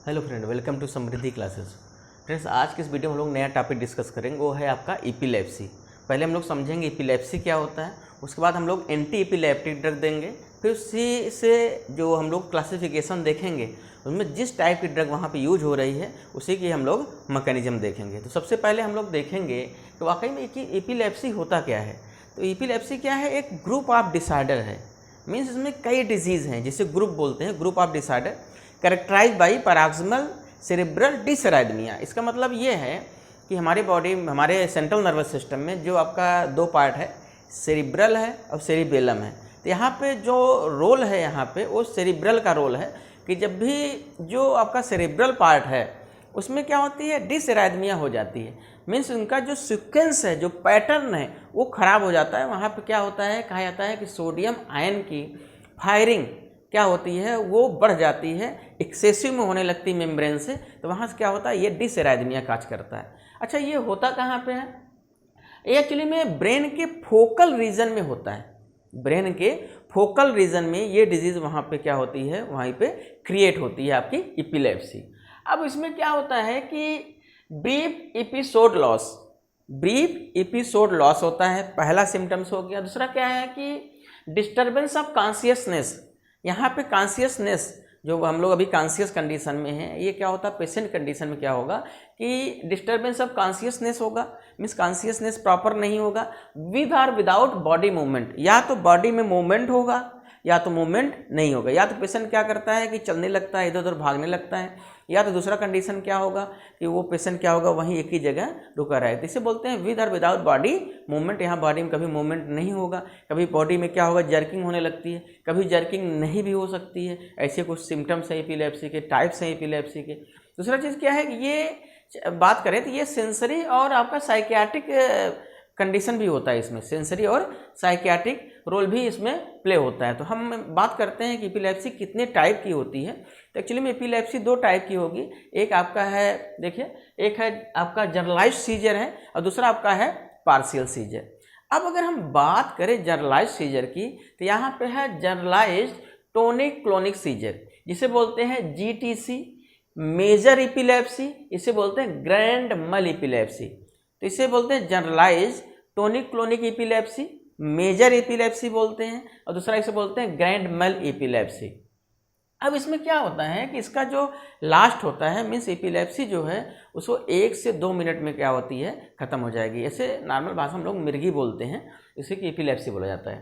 Hello friend, welcome to Samriddhi classes. Friends, आज के इस वीडियो में हम लोग नया टॉपिक डिस्कस करेंगे, वो है आपका एपिलेप्सी। पहले हम लोग समझेंगे एपिलेप्सी क्या होता है, उसके बाद हम लोग एंटी एपिलेप्टिक ड्रग देंगे, फिर उसी से जो हम लोग क्लासिफिकेशन देखेंगे उसमें जिस टाइप की ड्रग वहाँ पे यूज हो रही है उसी की हम लोग मैकेनिज्म देखेंगे। तो सबसे पहले हम लोग देखेंगे कि वाकई में कि एपिलेप्सी होता क्या है। तो एपिलेप्सी क्या है, एक ग्रुप ऑफ डिसऑर्डर है। मीन्स इसमें कई डिजीज़ हैं जिसे ग्रुप बोलते हैं, group of disorder characterize by paroxysmal cerebral dysrhythmia. इसका मतलब ये है कि हमारे बॉडी में, हमारे सेंट्रल नर्वस सिस्टम में जो आपका दो पार्ट है, सेरिब्रल है और सेरिबेलम है। तो यहाँ पे जो रोल है, यहाँ पे वो सेरिब्रल का रोल है कि जब भी जो आपका सेरिब्रल पार्ट है उसमें क्या होती है, डिसराइथमिया हो जाती है। मीन्स उनका जो सीक्वेंस है, जो पैटर्न है वो ख़राब हो जाता है। वहाँ पे क्या होता है, कहा जाता है कि सोडियम आयन की फायरिंग क्या होती है, वो बढ़ जाती है, एक्सेसिव में होने लगती है मेम्ब्रेन से। तो वहाँ से क्या होता है, ये डिसराइथमिया काज करता है। अच्छा, ये होता कहाँ पे है? ये एक्चुअली में ब्रेन के फोकल रीजन में होता है। ब्रेन के फोकल रीजन में ये डिजीज़ वहाँ पे क्या होती है, वहीं पे क्रिएट होती है आपकी एपिलेप्सी। अब इसमें क्या होता है कि brief episode loss, brief episode loss होता है, पहला सिम्टम्स हो गया। दूसरा क्या है कि डिस्टर्बेंस ऑफ कॉन्शियसनेस। यहाँ पे कॉन्शियसनेस, जो हम लोग अभी कॉन्शियस कंडीशन में हैं, ये क्या होता है, पेशेंट कंडीशन में क्या होगा कि डिस्टर्बेंस ऑफ कॉन्शियसनेस होगा। मीन्स कॉन्शियसनेस प्रॉपर नहीं होगा। विद और विदाउट बॉडी मूवमेंट, या तो बॉडी में मूवमेंट होगा या तो मूवमेंट नहीं होगा। या तो पेशेंट क्या करता है कि चलने लगता है, इधर उधर भागने लगता है, या तो दूसरा कंडीशन क्या होगा कि वो पेशेंट क्या होगा, वहीं एक ही जगह रुका रहे। तो इसे बोलते हैं विद और विदाउट बॉडी मूवमेंट। यहाँ बॉडी में कभी मूवमेंट नहीं होगा, कभी बॉडी में क्या होगा, जर्किंग होने लगती है, कभी जर्किंग नहीं भी हो सकती है। ऐसे कुछ सिम्टम्स हैं एपिलेप्सी के, टाइप्स हैं एपिलेप्सी के। दूसरा चीज़ क्या है कि ये बात करें तो ये सेंसरी और आपका साइकियाट्रिक कंडीशन भी होता है इसमें, सेंसरी और साइकियाट्रिक रोल भी इसमें प्ले होता है। तो हम बात करते हैं कि एपिलेप्सी कितने टाइप की होती है। तो एक्चुअली में एपिलेप्सी दो टाइप की होगी। एक आपका है, देखिए, एक है आपका जनरलाइज्ड सीजर है और दूसरा आपका है पार्शियल सीजर। अब अगर हम बात करें जनरलाइज्ड सीजर की, तो यहाँ पे है जनरलाइज्ड टोनिक क्लोनिक सीजर, जिसे बोलते हैं GTC, मेजर एपिलेप्सी, इसे बोलते हैं ग्रैंड मल एपिलेप्सी। तो इसे बोलते हैं generalised tonic clonic epilepsy, major epilepsy बोलते हैं, और दूसरा इसे बोलते हैं ग्रैंड मल एपिलेप्सी। अब इसमें क्या होता है कि इसका जो लास्ट होता है, मीन्स एपिलेप्सी जो है उसको 1 से 2 मिनट में क्या होती है, ख़त्म हो जाएगी। ऐसे नॉर्मल भाषा में हम लोग मिर्गी बोलते हैं, इसे कि एपिलेप्सी बोला जाता है।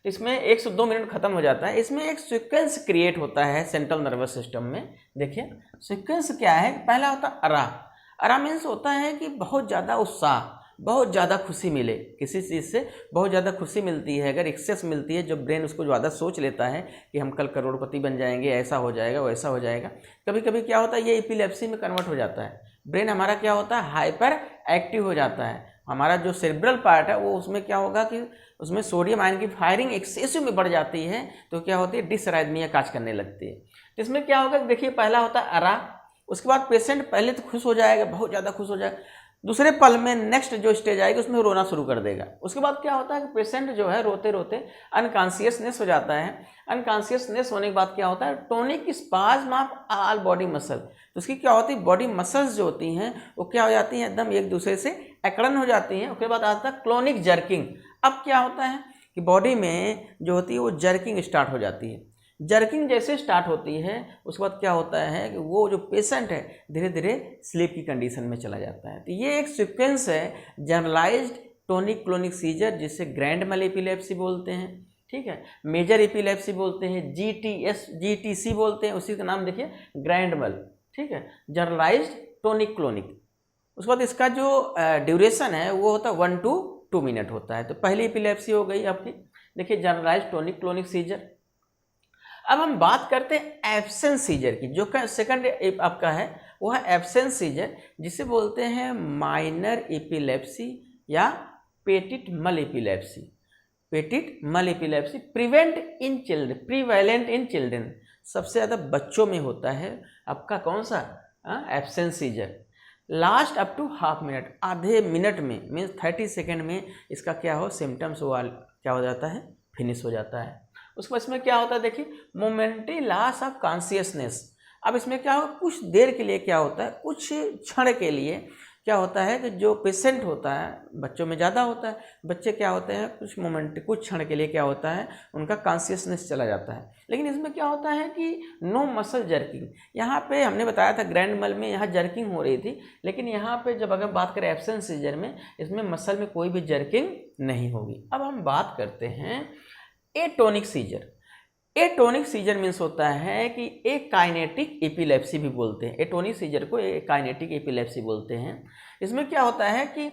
तो इसमें 1 से 2 मिनट खत्म हो जाता है। इसमें एक सीक्वेंस क्रिएट होता है सेंट्रल नर्वस सिस्टम में। देखिए सीक्वेंस क्या है, पहला होता है अरा। अरा मीन्स होता है कि बहुत ज़्यादा उत्साह, बहुत ज़्यादा खुशी मिले, किसी चीज़ से बहुत ज़्यादा खुशी मिलती है। अगर एक्सेस मिलती है, जो ब्रेन उसको ज़्यादा सोच लेता है कि हम कल करोड़पति बन जाएंगे, ऐसा हो जाएगा, वैसा हो जाएगा। कभी कभी क्या होता है, ये एपिलेप्सी में कन्वर्ट हो जाता है। ब्रेन हमारा क्या होता है, हाइपर एक्टिव हो जाता है। हमारा जो सेरेब्रल पार्ट है वो, उसमें क्या होगा कि उसमें सोडियम आयन की फायरिंग एक्सेसिव में बढ़ जाती है। तो क्या होती है, डिसराइथमिया काज करने लगती है। तो इसमें क्या होगा, देखिए पहला होता है अरा। उसके बाद पेशेंट पहले तो खुश हो जाएगा, बहुत ज़्यादा खुश हो जाएगा। दूसरे पल में नेक्स्ट जो स्टेज आएगी उसमें रोना शुरू कर देगा। उसके बाद क्या होता है कि पेशेंट जो है रोते रोते अनकॉन्शियसनेस हो जाता है। अनकॉन्शियसनेस होने के बाद क्या होता है, tonic spasm of all body muscle. तो उसकी क्या होती है, बॉडी मसल्स जो होती हैं वो क्या हो जाती हैं, एकदम एक दूसरे से अकड़न हो जाती हैं। उसके बाद आता है क्लोनिक जर्किंग। अब क्या होता है कि बॉडी में जो होती है वो जर्किंग स्टार्ट हो जाती है। जर्किंग जैसे स्टार्ट होती है उसके बाद क्या होता है कि वो जो पेशेंट है धीरे धीरे स्लीप की कंडीशन में चला जाता है। तो ये एक सीक्वेंस है जनरलाइज्ड टोनिक क्लोनिक सीजर, जिसे ग्रैंड मल एपिलेप्सी बोलते हैं। ठीक है, मेजर एपिलेप्सी बोलते हैं, GTC बोलते हैं, उसी का नाम देखिए ग्रैंड मल। ठीक है, जनरलाइज्ड टोनिक क्लोनिक। उसके बाद इसका जो ड्यूरेशन है वो होता है 1 to 2 मिनट होता है। तो पहली एपिलेप्सी हो गई आपकी, देखिए जनरलाइज्ड टोनिक क्लोनिक सीजर। अब हम बात करते हैं एब्सेंस सीजर की, जो सेकंड आपका है वो है एब्सेंस सीजर, जिसे बोलते हैं माइनर एपिलेप्सी या petit mal epilepsy. Petit mal epilepsy prevalent in children, सबसे ज़्यादा बच्चों में होता है आपका कौन सा, absence seizure. Last up to half minute, आधे मिनट में, मीन्स 30 सेकेंड में इसका क्या हो, सिम्टम्स क्या हो जाता है, फिनिश हो जाता है। उसके बाद इसमें क्या होता है, देखिए मोमेंटरी लॉस ऑफ कॉन्शियसनेस। अब इसमें क्या होगा, कुछ देर के लिए क्या होता है, कुछ क्षण के लिए क्या होता है कि जो पेशेंट होता है, बच्चों में ज़्यादा होता है, बच्चे क्या होते हैं कुछ मोमेंट कुछ क्षण के लिए क्या होता है उनका कॉन्शियसनेस चला जाता है। लेकिन इसमें क्या होता है कि नो मसल जर्किंग, यहाँ पे हमने बताया था ग्रैंड मल में यहाँ जर्किंग हो रही थी, लेकिन यहाँ पे जब अगर बात करें एब्सेंट सीजर में, इसमें मसल में कोई भी जर्किंग नहीं होगी। अब हम बात करते हैं atonic seizure. Atonic seizure means होता है कि एक काइनेटिक एपिलेप्सी भी बोलते हैं, एटोनिक सीजर को एक काइनेटिक एपिलेप्सी बोलते हैं। इसमें क्या होता है कि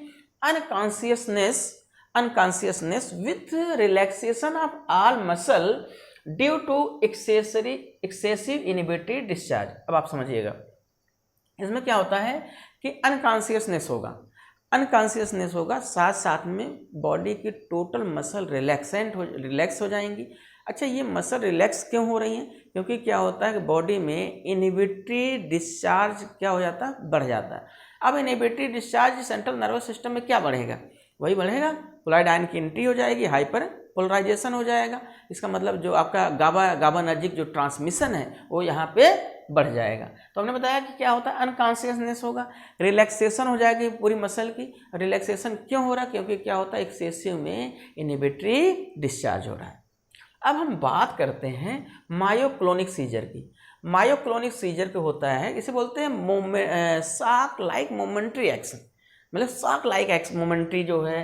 unconsciousness with relaxation of all muscle due to excessive inhibitory discharge. अब आप समझिएगा, इसमें क्या होता है कि अनकॉन्शियसनेस होगा, साथ साथ में बॉडी की टोटल मसल रिलैक्स हो जाएंगी। अच्छा, ये मसल रिलैक्स क्यों हो रही हैं? क्योंकि क्या होता है कि बॉडी में इनहिबिटरी डिस्चार्ज क्या हो जाता है, बढ़ जाता है। अब inhibitory discharge central nervous system में क्या बढ़ेगा, वही बढ़ेगा, पोलराइड आयन की एंट्री हो जाएगी, हाइपर पोलराइजेशन हो जाएगा। इसका मतलब जो आपका गाबानर्जिक जो ट्रांसमिशन है वो यहाँ पे बढ़ जाएगा। तो हमने बताया कि क्या होता है, अनकॉन्शियसनेस होगा, रिलैक्सेशन हो जाएगी पूरी मसल की। रिलैक्सेशन क्यों हो रहा है? क्योंकि क्या होता है, एक्सेसिव में इनहिबिटरी डिस्चार्ज हो रहा है। अब हम बात करते हैं मायोक्लोनिक सीजर की। मायोक्लोनिक सीजर को होता है, इसे बोलते हैं शॉक लाइक मोमेंट्री एक्शन, मतलब शॉक लाइक मोमेंट्री जो है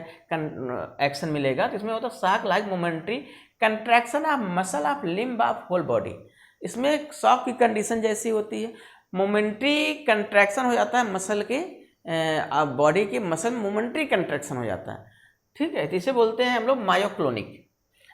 एक्शन मिलेगा, तो इसमें होता है shock like momentary contraction of muscle of limb of whole body. इसमें शॉक की कंडीशन जैसी होती है, मोमेंट्री कंट्रैक्शन हो जाता है मसल के, बॉडी के मसल मोमेंट्री कंट्रैक्शन हो जाता है, ठीक है, तो इसे बोलते हैं हम लोग मायोक्लोनिक।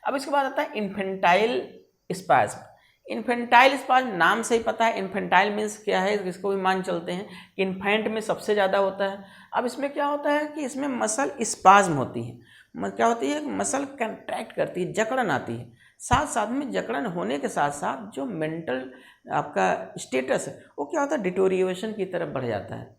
अब इसके बाद आता है इन्फेंटाइल स्पाज्म। इन्फेंटाइल स्पाज्म नाम से ही पता है, इन्फेंटाइल मीन्स क्या है, इसको भी मान चलते हैं कि इन्फेंट में सबसे ज़्यादा होता है। अब इसमें क्या होता है कि इसमें मसल स्पाज्म होती है, क्या होती है, मसल कंट्रैक्ट करती है, जकड़न आती है, साथ साथ में जकड़न होने के साथ साथ जो मेंटल आपका स्टेटस है वो क्या होता है, डिटोरिएशन की तरफ बढ़ जाता है,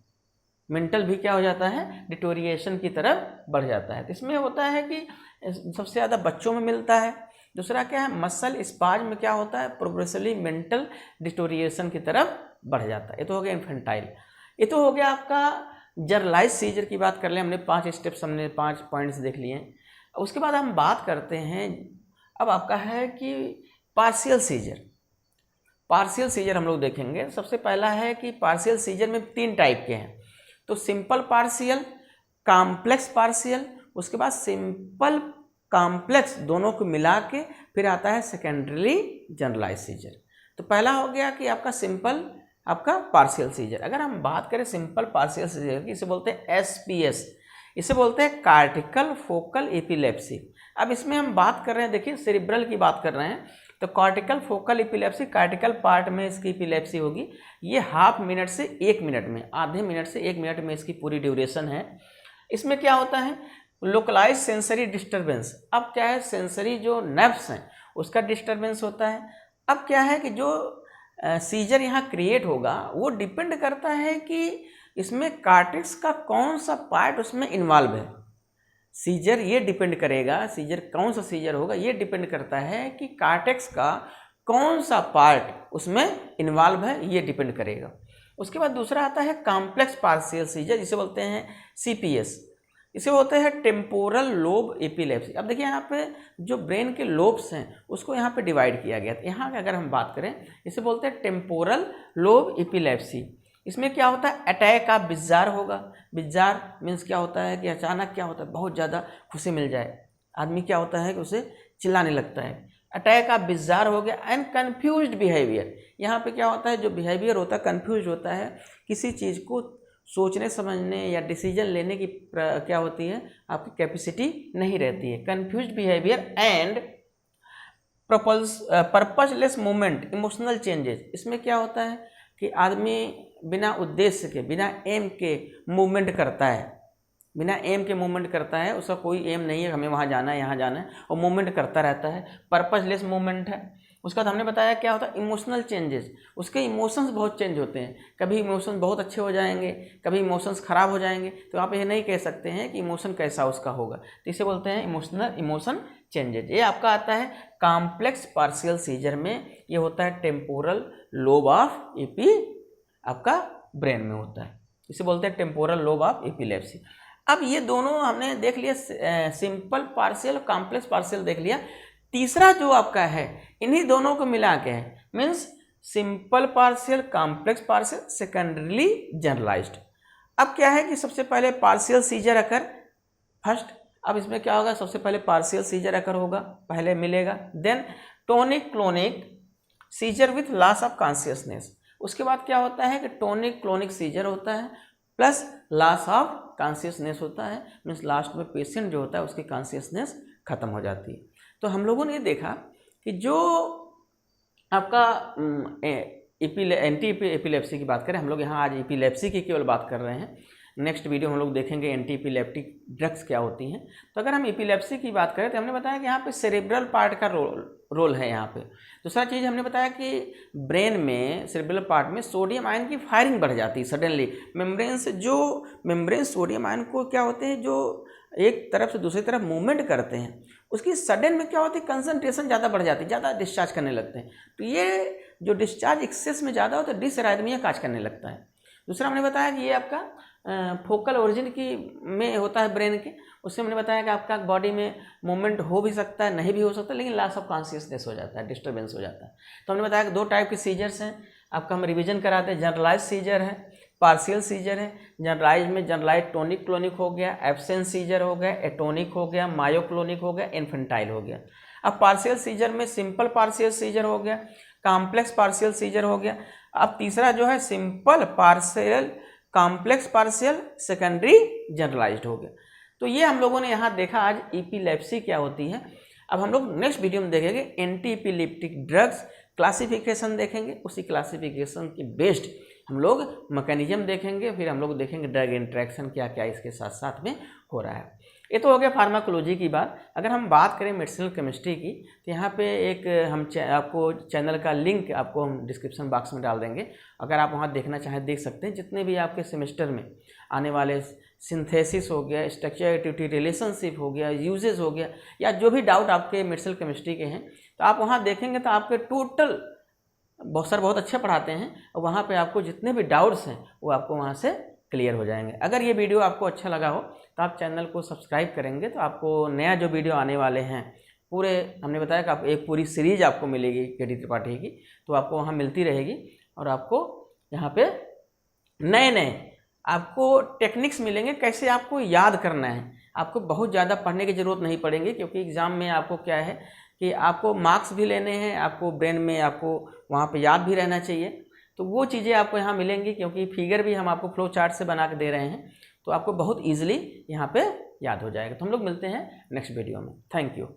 मेंटल भी क्या हो जाता है, डिटोरिएशन की तरफ बढ़ जाता है। तो इसमें होता है कि सबसे ज़्यादा बच्चों में मिलता है। दूसरा क्या है, मसल स्पाज्म में क्या होता है, प्रोग्रेसिवली मेंटल डिटोरिएशन की तरफ बढ़ जाता है। ये तो हो गया इन्फेंटाइल। ये तो हो गया आपका जनरलाइज सीजर की बात कर लें, हमने 5 स्टेप्स, हमने 5 पॉइंट्स देख लिए। उसके बाद हम बात करते हैं, अब आपका है कि पार्शियल सीजर। पार्शियल सीजर हम लोग देखेंगे। सबसे पहला है कि पार्शियल सीजर में 3 टाइप के हैं, तो सिंपल पार्शियल, कॉम्प्लेक्स पार्शियल, उसके बाद सिंपल कॉम्प्लेक्स दोनों को मिला के फिर आता है सेकेंडरी जनरलाइज सीजर। तो पहला हो गया कि आपका सिंपल आपका पार्शियल सीजर। अगर हम बात करें सिंपल पार्शियल सीजर की, इसे बोलते हैं एसपीएस, इसे बोलते हैं कार्टिकल फोकल एपिलेप्सी। अब इसमें हम बात कर रहे हैं, देखिए सेरिब्रल की बात कर रहे हैं, तो कॉर्टिकल फोकल एपिलेप्सी, कार्टिकल पार्ट में इसकी एपिलेप्सी होगी। ये हाफ मिनट से 1 मिनट में, आधे मिनट से 1 मिनट में इसकी पूरी ड्यूरेशन है। इसमें क्या होता है, लोकलाइज सेंसरी डिस्टर्बेंस। अब क्या है, सेंसरी जो नर्व्स हैं उसका डिस्टर्बेंस होता है। अब क्या है कि जो सीजर यहाँ क्रिएट होगा वो डिपेंड करता है कि इसमें कार्टेक्स का कौन सा पार्ट उसमें इन्वॉल्व है। सीजर ये डिपेंड करेगा, सीजर कौन सा सीजर होगा ये डिपेंड करता है कि कार्टेक्स का कौन सा पार्ट उसमें इन्वॉल्व है, ये डिपेंड करेगा। उसके बाद दूसरा आता है कॉम्प्लेक्स पार्शियल सीजर, जिसे बोलते हैं सीपीएस, इसे बोलते हैं टेम्पोरल लोब एपिलेप्सी। अब देखिए यहाँ पे जो ब्रेन के लोब्स हैं उसको यहाँ पे डिवाइड किया गया, तो यहाँ अगर हम बात करें इसे बोलते हैं टेम्पोरल लोब एपिलेप्सी। इसमें क्या होता है, अटैक ऑफ बिजार होगा। बिजार मीन्स क्या होता है कि अचानक क्या होता है, बहुत ज़्यादा खुशी मिल जाए, आदमी क्या होता है कि उसे चिल्लाने लगता है, अटैक ऑफ बिजार हो गया। एंड कन्फ्यूज्ड बिहेवियर, यहाँ पे क्या होता है, जो बिहेवियर होता है कन्फ्यूज होता है, किसी चीज़ को सोचने समझने या डिसीजन लेने की क्या होती है, आपकी कैपेसिटी नहीं रहती है, confused behaviour. And purposeless movement, emotional changes, इसमें क्या होता है कि आदमी बिना उद्देश्य के, बिना एम के मूवमेंट करता है, बिना एम के मूवमेंट करता है, उसका कोई एम नहीं है हमें वहाँ जाना है यहाँ जाना है, और मूवमेंट करता रहता है, पर्पसलेस मूवमेंट है। उसका बाद हमने बताया क्या होता है, इमोशनल चेंजेस, उसके इमोशंस बहुत चेंज होते हैं, कभी इमोशंस बहुत अच्छे हो जाएंगे, कभी इमोशंस खराब हो जाएंगे, तो आप ये नहीं कह सकते हैं कि इमोशन कैसा उसका होगा, तो इसे बोलते हैं इमोशन चेंजेज। ये आपका आता है कॉम्प्लेक्स पार्शियल सीजर में, ये होता है टेम्पोरल लोब ऑफ एपी आपका ब्रेन में होता है, इसे बोलते हैं टेम्पोरल लोब ऑफ एपिलेप्सी। अब ये दोनों हमने देख लिया, सिंपल पार्शियल कॉम्प्लेक्स पार्शियल देख लिया। तीसरा जो आपका है इन्हीं दोनों को मिला के है, means simple partial complex partial secondarily generalized. अब क्या है कि सबसे पहले पार्शियल सीजर अकर फर्स्ट, अब इसमें क्या होगा, सबसे पहले पार्शियल सीजर अकर होगा, पहले मिलेगा, then tonic clonic seizure with loss of consciousness. उसके बाद क्या होता है कि टोनिक क्लोनिक सीजर होता है प्लस लॉस ऑफ कॉन्शियसनेस होता है, मीन्स लास्ट में पेशेंट जो होता है उसकी कॉन्शियसनेस खत्म हो जाती है। तो हम लोगों ने देखा कि जो आपका एंटी एपिलेप्सी की बात करें, हम लोग यहाँ आज एपिलेप्सी की केवल बात कर रहे हैं। नेक्स्ट वीडियो हम लोग देखेंगे एंटी एपिलेप्टिक ड्रग्स क्या होती हैं। तो अगर हम एपिलेप्सी की बात करें तो हमने बताया कि यहाँ पे सेरेब्रल पार्ट का रोल है यहाँ पे। दूसरा चीज़ हमने बताया कि ब्रेन में सेरेब्रल पार्ट में सोडियम आयन की फायरिंग बढ़ जाती है सडनली मेम्ब्रेन से। जो मेम्ब्रेन सोडियम आयन को क्या होते हैं, जो एक तरफ से दूसरी तरफ मूवमेंट करते हैं, उसकी सडन में क्या होती है, कंसंट्रेशन ज़्यादा बढ़ जाती है, ज़्यादा डिस्चार्ज करने लगते हैं। तो ये जो डिस्चार्ज एक्सेस में ज़्यादा हो तो डिसअराइथमिया काज करने लगता है। दूसरा हमने बताया कि ये आपका फोकल ओरिजिन की में होता है ब्रेन के, उससे हमने बताया कि आपका बॉडी में मूवमेंट हो भी सकता है, नहीं भी हो सकता, लेकिन लॉस ऑफ कॉन्शियसनेस हो जाता है, डिस्टर्बेंस हो जाता है। तो हमने बताया कि दो टाइप के सीजर्स हैं, आपका हम रिवीजन कराते हैं। जनरलाइज सीजर है, पार्शियल सीजर है। जनरलाइज में जनरलाइज टोनिक क्लोनिक हो गया, एब्सेंस सीजर हो गया, एटोनिक हो गया, मायोक्लोनिक हो गया, इन्फेंटाइल हो गया। अब पार्शियल सीजर में सिंपल पार्शियल सीजर हो गया, कॉम्प्लेक्स पार्शियल सीजर हो गया। अब तीसरा जो है simple partial complex partial secondary generalised हो गया। तो ये हम लोगों ने यहाँ देखा आज एपिलेप्सी क्या होती है। अब हम लोग नेक्स्ट वीडियो में देखेंगे एंटी एपिलेप्टिक ड्रग्स क्लासिफिकेशन देखेंगे, उसी क्लासिफिकेशन की बेस्ड हम लोग मैकेनिज्म देखेंगे, फिर हम लोग देखेंगे ड्रग इंट्रैक्शन क्या क्या इसके साथ साथ में हो रहा है। ये तो हो गया फार्माकोलॉजी की बात। अगर हम बात करें मेडिसिनल केमिस्ट्री की तो यहाँ पे एक हम आपको चैनल का लिंक आपको हम डिस्क्रिप्शन बॉक्स में डाल देंगे, अगर आप वहाँ देखना चाहें देख सकते हैं। जितने भी आपके सेमेस्टर में आने वाले सिंथेसिस हो गया, स्ट्रक्चर एक्टिविटी रिलेशनशिप हो गया, यूजेस हो गया, या जो भी डाउट आपके मेडिसिनल केमिस्ट्री के हैं तो आप वहाँ देखेंगे तो आपके टोटल बहुत अच्छे पढ़ाते हैं, और वहाँ पे आपको जितने भी डाउट्स हैं वो आपको वहाँ से क्लियर हो जाएंगे। अगर ये वीडियो आपको अच्छा लगा हो तो आप चैनल को सब्सक्राइब करेंगे तो आपको नया जो वीडियो आने वाले हैं पूरे, हमने बताया कि आप एक पूरी सीरीज आपको मिलेगी के.डी. त्रिपाठी की, तो आपको वहाँ मिलती रहेगी। और आपको यहाँ पे नए आपको टेक्निक्स मिलेंगे कैसे आपको याद करना है। आपको बहुत ज़्यादा पढ़ने की ज़रूरत नहीं पड़ेगी, क्योंकि एग्ज़ाम में आपको क्या है कि आपको मार्क्स भी लेने हैं, आपको ब्रेन में आपको वहाँ पे याद भी रहना चाहिए। तो वो चीज़ें आपको यहाँ मिलेंगी, क्योंकि फिगर भी हम आपको फ्लो चार्ट से बना के दे रहे हैं, तो आपको बहुत ईजिली यहाँ पे याद हो जाएगा। तो हम लोग मिलते हैं नेक्स्ट वीडियो में। Thank you.